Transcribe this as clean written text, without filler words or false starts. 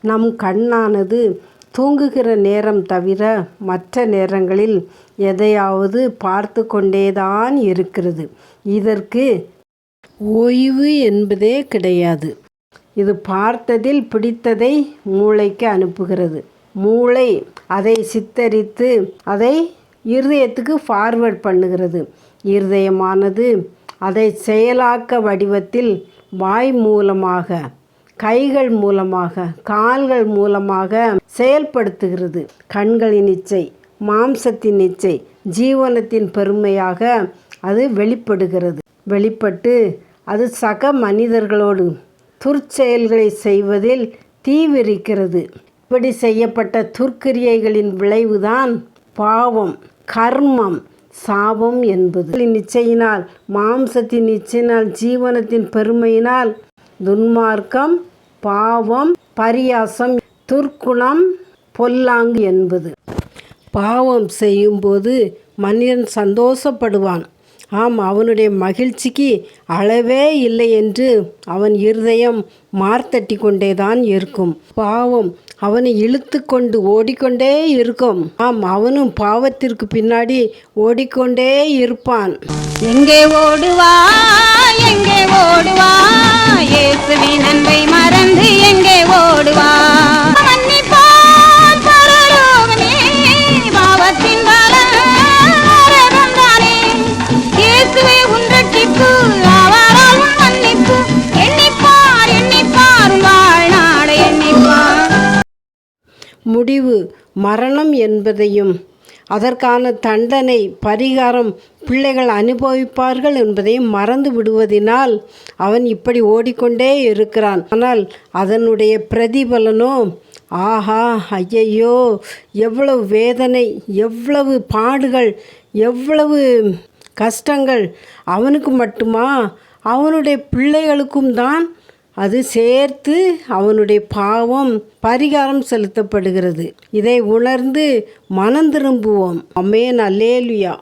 நம் கண்ணானது தூங்குகிற நேரம் தவிர மற்ற நேரங்களில் எதையாவது பார்த்து கொண்டேதான் இருக்கிறது. இதற்கு ஓய்வு என்பதே கிடையாது. இது பார்த்ததில் பிடித்ததை மூளைக்கு அனுப்புகிறது. மூளை அதை சித்தரித்து அதை இருதயத்துக்கு ஃபார்வர்ட் பண்ணுகிறது. இருதயமானது அதை செயலாக்க வடிவத்தில் வாய் மூலமாக, கைகள் மூலமாக, கால்கள் மூலமாக செயல்படுத்துகிறது. கண்களின் இச்சை, மாம்சத்தின் இச்சை, ஜீவனத்தின் பெருமையாக அது வெளிப்படுகிறது. வெளிப்பட்டு அது சக மனிதர்களோடு துர்ச்செயல்களை செய்வதில் தீவிரிக்கிறது. இப்படி செய்யப்பட்ட துர்க்கிரியைகளின் விளைவுதான் பாவம், கர்மம், சாபம் என்பது. நிச்சயினால், மாம்சத்தின் நிச்சயினால், ஜீவனத்தின் பெருமையினால் துன்மார்க்கம், பாவம், பரியாசம், துர்க்குணம், பொல்லாங்கு என்பது. பாவம் செய்யும்போது மனிதன் சந்தோஷப்படுவான். ஆம், அவனுடைய மகிழ்ச்சிக்கு அளவே இல்லை என்று அவன் இருதயம் மார்த்தட்டி கொண்டேதான் இருக்கும். பாவம் அவனை இழுத்து கொண்டு ஓடிக்கொண்டே இருக்கும். ஆம், அவனும் பாவத்திற்கு பின்னாடி ஓடிக்கொண்டே இருப்பான். எங்கே ஓடுவா, எங்கே ஓடுவா, இயேசுவின் அன்பை மறந்து எங்கே ஓடுவா. முடிவு மரணம் என்பதையும் அதற்கான தண்டனை பரிகாரம் பிள்ளைகள் அனுபவிப்பார்கள் என்பதையும் மறந்து விடுவதினால் அவன் இப்படி ஓடிக்கொண்டே இருக்கிறான். ஆனால் அதனுடைய பிரதிபலனோ, ஆஹா, ஐயையோ, எவ்வளவு வேதனை, எவ்வளவு பாடுகள், எவ்வளவு கஷ்டங்கள். அவனுக்கு மட்டுமா? அவனுடைய பிள்ளைகளுக்கும் தான் அது சேர்த்து அவனுடைய பாவம் பரிகாரம் செலுத்தப்படுகிறது. இதை உணர்ந்து மனம் திரும்புவோம். ஆமென், அல்லேலூயா.